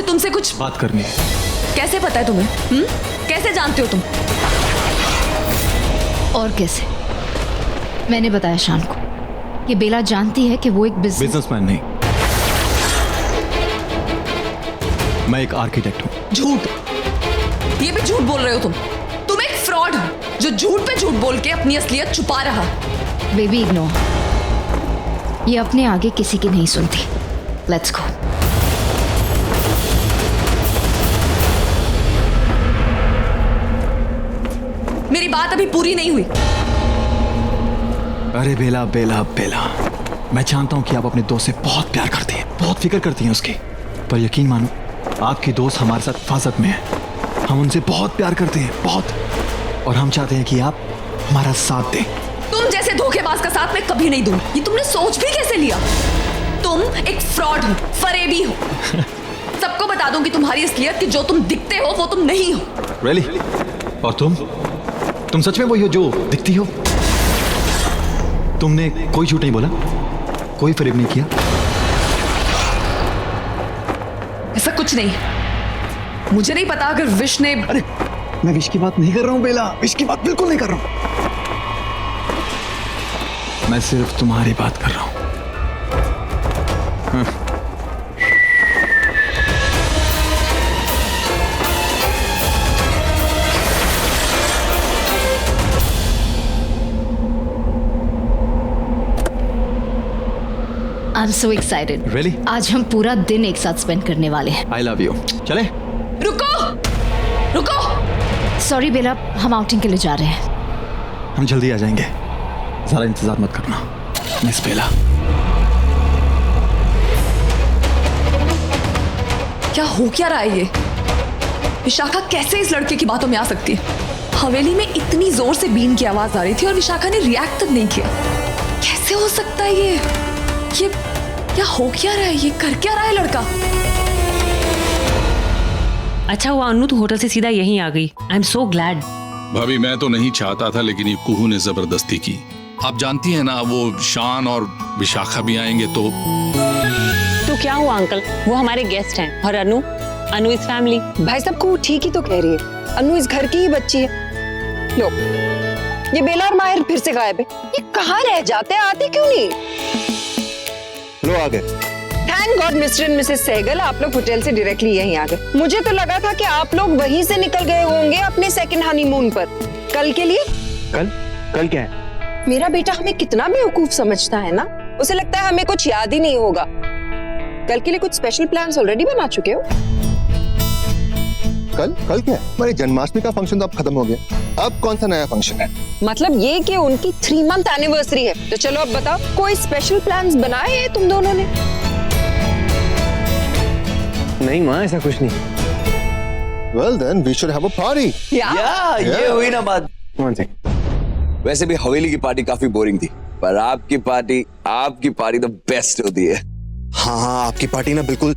मुझे तुमसे कुछ बात करनी है। कैसे पता है तुम्हें? कैसे जानते हो तुम? और कैसे? मैंने बताया शान को कि बेला जानती है कि वो एक बिजनेसमैन नहीं, मैं एक आर्किटेक्ट हूं। झूठ, ये भी झूठ बोल रहे हो तुम एक फ्रॉड हो जो झूठ पे झूठ बोल के अपनी असलियत छुपा रहा। बेबी इग्नोर, ये अपने आगे किसी की नहीं सुनती। Let's go. मेरी बात अभी पूरी नहीं हुई। अरे बेला बेला बेला, मैं जानता हूं कि आप अपने दोस्त से बहुत प्यार करती हैं, बहुत फिक्र करती हैं उसकी, पर यकीन मानो आपकी दोस्त हमारे साथ हिफाजत में है। हम उनसे बहुत प्यार करते हैं, बहुत, और हम चाहते हैं कि आप हमारा साथ दें। तुम जैसे धोखेबाज का साथ मैं कभी नहीं दूं। ये तुमने सोच भी कैसे लिया? तुम एक फ्रॉड हो, फरेबी हो। सबको बता दूंगी तुम्हारी असलियत कि जो तुम दिखते हो वो तुम नहीं हो। Really? और तुम सच में वही हो जो दिखती हो? तुमने कोई झूठ नहीं बोला, कोई फरेब नहीं किया? ऐसा कुछ नहीं। मुझे नहीं पता अगर विश ने। अरे मैं विश की बात नहीं कर रहा हूं बेला, विश की बात बिल्कुल नहीं कर रहा हूं। मैं सिर्फ तुम्हारी बात कर रहा हूं। I'm so excited. Really? आज हम पूरा दिन एक साथ स्पेंड करने वाले हैं। I love you. चले? रुको। सॉरी बेला, हम आउटिंग के लिए जा रहे हैं। हम जल्दी आ जाएंगे, ज़्यादा इंतजार मत करना मिस बेला। क्या हो क्या रहा है ये? विशाखा कैसे इस लड़के की बातों में आ सकती है? हवेली में इतनी जोर से बीन की आवाज आ रही थी और विशाखा ने रिएक्ट तक नहीं किया। कैसे हो सकता है ये क्या हो क्या रहा है? ये कर क्या रहा है लड़का? अच्छा हुआ अनु तू होटल से सीधा यहीं आ गई। I am so glad. भाभी मैं तो नहीं चाहता था, लेकिन ये कुहू ने जबरदस्ती की। आप जानती हैं ना, वो शान और विशाखा भी आएंगे तो क्या हुआ अंकल, वो हमारे गेस्ट हैं। और अनु इस फैमिली। भाई साहब को ठीक ही तो कह रही है, अनु इस घर की ही बच्ची है। लो, ये बेला और माहिर फिर से गायब है। ये कहाँ रह जाते हैं, आते क्यों नहीं? लो आ गए। Thank God Mr and Mrs Sehgal, आप लोग होटल से डायरेक्टली यहीं आ गए। मुझे तो लगा था कि आप लोग वहीं से निकल गए होंगे अपने सेकंड हनीमून पर कल के लिए। कल क्या है? मेरा बेटा हमें कितना बेवकूफ समझता है ना, उसे लगता है हमें कुछ याद ही नहीं होगा। कल के लिए कुछ स्पेशल प्लान्स ऑलरेडी बना चुके हो? कल क्या है? हमारी जन्माष्टमी का फंक्शन तो अब खत्म हो गया, अब कौन सा नया फंक्शन है? मतलब ये कि उनकी 3 मंथ एनिवर्सरी है। तो चलो अब बताओ, कोई स्पेशल प्लान्स बनाए हैं तुम दोनों ने? नहीं माँ, ऐसा कुछ नहीं। Well then we should have a party. ये हुई ना बात। One second. वैसे भी हवेली की पार्टी काफी बोरिंग थी, पर आपकी पार्टी तो बेस्ट होती है। हाँ, आपकी पार्टी ना बिल्कुल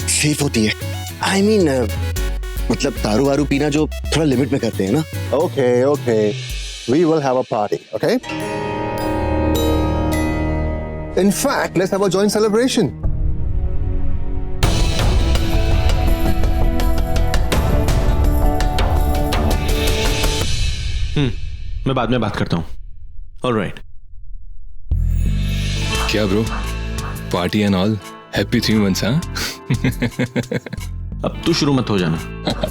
सेफ होती है। I mean, मतलब दारू वारू पीना जो थोड़ा लिमिट में करते हैं ना। Okay. We will have a party, okay? In fact, let's have a joint celebration. मैं बाद में बात करता हूँ। All right. क्या bro, party and all, happy 3 months हाँ? अब तू शुरू मत हो जाना।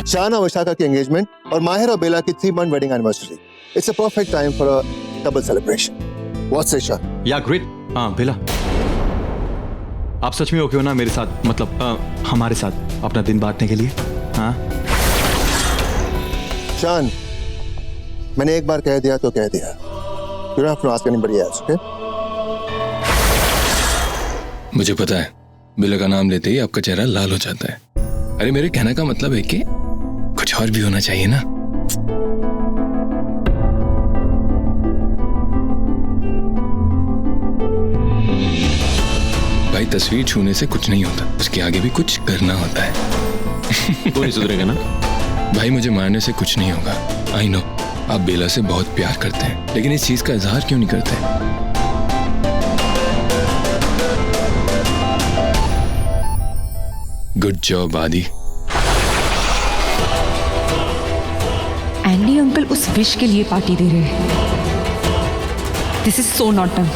शान और विशाखा की एंगेजमेंट और माहिर और बेला की 3 month wedding anniversary. It's a perfect time for a double celebration. What's it, Shan? या ग्रेट। हाँ बेला, आप सच में ओके हो ना मेरे साथ, मतलब हमारे साथ अपना दिन बांटने के लिए? हाँ शान, मैंने एक बार कह दिया तो कह दिया। You don't have to ask anybody else, okay? मुझे पता है, बेला का नाम लेते ही आपका चेहरा लाल हो जाता है। अरे मेरे कहने का मतलब है कि कुछ और भी होना चाहिए ना। भाई तस्वीर छूने से कुछ नहीं होता, उसके आगे भी कुछ करना होता है। तो नहीं सुधरेगा ना भाई, मुझे मारने से कुछ नहीं होगा। आई नो आप बेला से बहुत प्यार करते हैं, लेकिन इस चीज का इजहार क्यों नहीं करते? गुड जॉब आदि। एंडी अंकल उस विश के लिए पार्टी दे रहे हैं। This is so not done.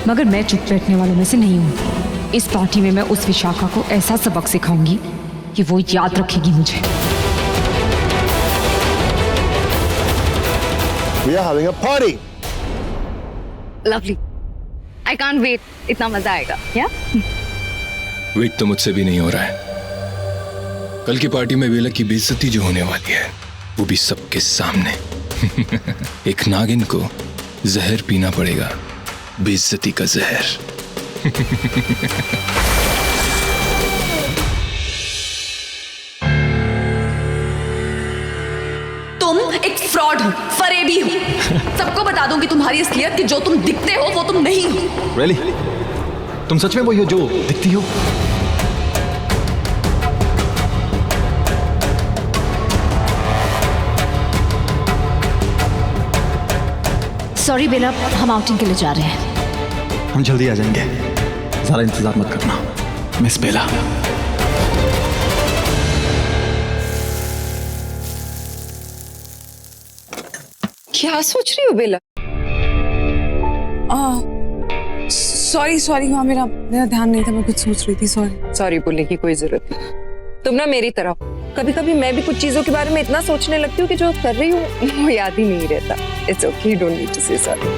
मगर मैं चुप बैठने वालों में से नहीं हूं। इस पार्टी में मैं उस विशाखा को ऐसा सबक सिखाऊंगी कि वो याद रखेगी मुझे। We are having a party. Lovely, I can't wait, इतना मजा आएगा। क्या वेट तो मुझसे भी नहीं हो रहा है। कल की पार्टी में बेला की बेइज्जती जो होने वाली है वो भी सबके सामने। एक नागिन को जहर पीना पड़ेगा, बेइज्जती का जहर। तुम एक फ्रॉड हो, फरेबी हो। सबको बता दूंगी तुम्हारी असलियत कि जो तुम दिखते हो वो तुम नहीं हो। Really? तुम सच में वही हो जो दिखती हो? सॉरी बेला, हम आउटिंग के लिए जा रहे हैं। हम जल्दी आ जाएंगे, ज़्यादा इंतजार मत करना मिस बेला। क्या सोच रही हो बेला? सॉरी माँ, मेरा ध्यान नहीं था, मैं कुछ सोच रही थी। सॉरी बोलने की कोई जरूरत नहीं। तुम ना मेरी तरह हो। कभी कभी मैं भी कुछ चीजों के बारे में इतना सोचने लगती हूँ कि जो कर रही हूँ वो याद ही नहीं रहता। It's okay, you don't need to say sorry.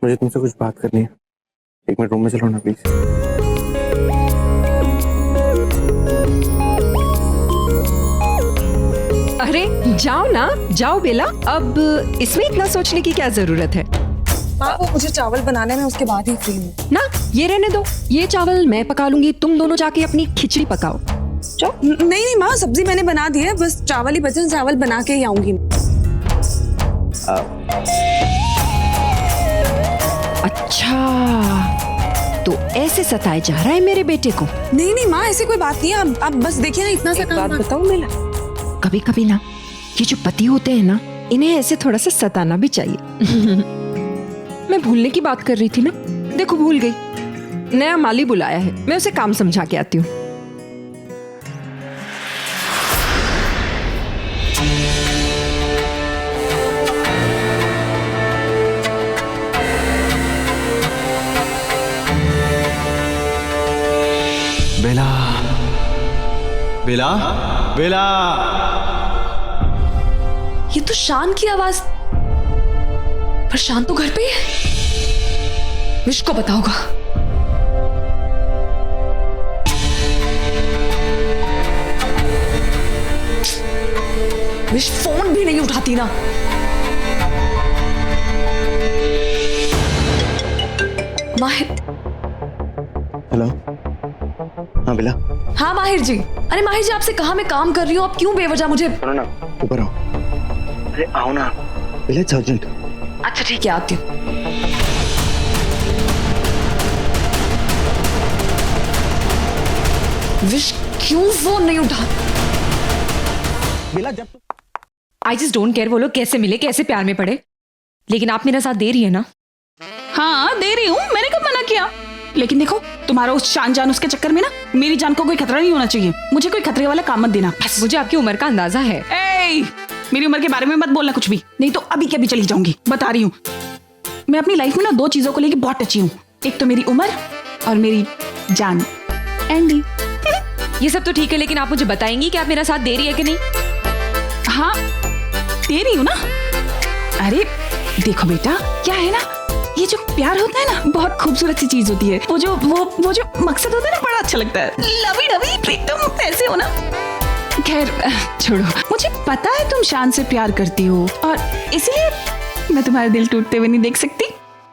मुझे तुमसे कुछ बात करनी है। एक मिनट रूम में चलो ना प्लीज। अरे जाओ ना, जाओ बेला। अब इसमें इतना सोचने की क्या जरूरत है? माँ, वो मुझे चावल बनाने में उसके बाद ही फ्री हूँ ना, ये रहने दो। ये चावल मैं पका लूंगी, तुम दोनों जाके अपनी खिचड़ी पकाओ। नहीं माँ, सब्जी मैंने बना दी है, बस चावल ही बचे। चावल बना के ही आऊंगी। अच्छा, तो ऐसे सताए जा रहा है मेरे बेटे को? नहीं माँ, ऐसी कोई बात नहीं है। अब बस देखिए ना, इतना सा काम। बात बताऊं बेला, कभी कभी ना ये जो पति होते हैं ना, इन्हें ऐसे थोड़ा सा सताना भी चाहिए। मैं भूलने की बात कर रही थी ना, देखो भूल गई। नया माली बुलाया है, मैं उसे काम समझा के आती हूँ। बेला बेला बेला, ये तो शान की आवाज। पर शान तो घर पे ही है। विश को पता होगा। विश फोन भी नहीं उठाती ना। माहिर। हेलो। हाँ बेला। हाँ माहिर जी। अरे माहिर जी, आपसे कहा मैं काम कर रही हूँ, आप क्यों बेवजह मुझे? सुनो ना, ऊपर आओ। अरे आओ ना बेला, इट्स अर्जेंट। अच्छा ठीक है, आती हूँ। विश क्यों फोन नहीं उठा? बेला, जब आई जस्ट डोंट केयर वो लोग कैसे मिले, कैसे प्यार में पड़े, लेकिन आप मेरा साथ दे रही है ना? हाँ दे रही हूँ, मैंने कब मना किया? लेकिन देखो, तुम्हारा उस शान जान उसके चक्कर में ना मेरी जान को कोई खतरा नहीं होना चाहिए। मुझे कोई खतरे वाला काम मत देना बस। मुझे आपकी उम्र का अंदाजा है। ए, मेरी उम्र के बारे में मत बोलना कुछ भी, नहीं तो अभी के अभी चली जाऊंगी। बता रही हूँ, मैं अपनी लाइफ में ना दो चीजों को लेकर बहुत टची हूँ। एक तो मेरी उम्र और मेरी जान। एंडी। ये सब तो ठीक है, लेकिन आप मुझे बताएंगी कि आप मेरा साथ दे रही है कि नहीं? हाँ दे रही हूँ ना। अरे देखो बेटा, क्या है ना, ये जो प्यार होता है ना, बहुत खूबसूरत सी चीज होती है। वो जो मकसद होता है ना, बड़ा अच्छा लगता है। लवी डवी प्रीतम ऐसे हो ना। खैर छोड़ो, मुझे पता है तुम शान से प्यार करती हो और इसलिए मैं तुम्हारा दिल टूटते हुए नहीं देख सकती।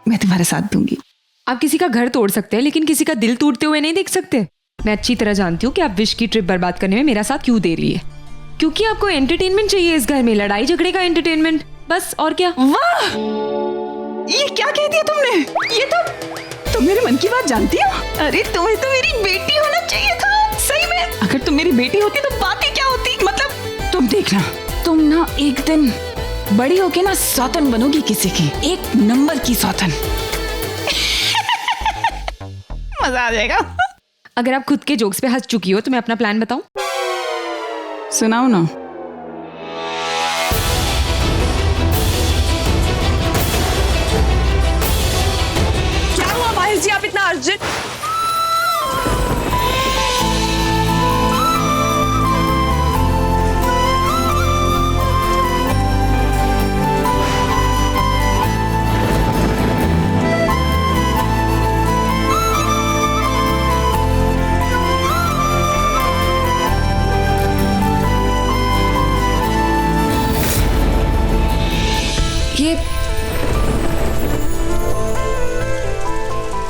मैं तुम्हारा साथ दूंगी। आप किसी का घर तोड़ सकते हैं, लेकिन किसी का दिल टूटते हुए नहीं देख सकते। मैं अच्छी तरह जानती हूँ कि आप विश की ट्रिप बर्बाद करने में मेरा साथ क्यों दे रही है। क्योंकि आपको एंटरटेनमेंट चाहिए इस घर में, लड़ाई झगड़े का एंटरटेनमेंट, बस। और क्या? वाह, ये क्या कह दिया तुमने? ये तो तुम मेरे मन की बात जानती हो। अरे तुम्हें तो मेरी बेटी होना चाहिए था। सही में, अगर तुम मेरी बेटी होती तो बात ही क्या होती। मतलब तुम देखना, तुम ना एक दिन बड़ी होके ना सौतन बनोगी किसी की, एक नंबर की सौतन। मजा आ जाएगा। अगर आप खुद के जोक्स पे हंस चुकी हो तो मैं अपना प्लान बताऊं? सुनाओ ना। क्या हुआ माहिर जी, आप इतना अर्जेंट?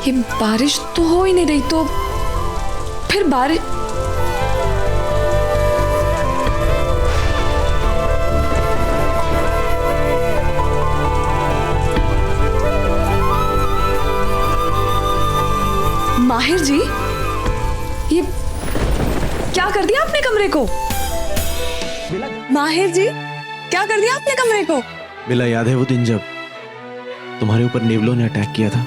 ये बारिश तो हो ही नहीं रही, तो फिर बारिश। माहिर जी, ये क्या कर दिया आपने कमरे को? माहिर जी, क्या कर दिया आपने कमरे को? बिला, याद है वो दिन जब तुम्हारे ऊपर नेवलों ने अटैक किया था?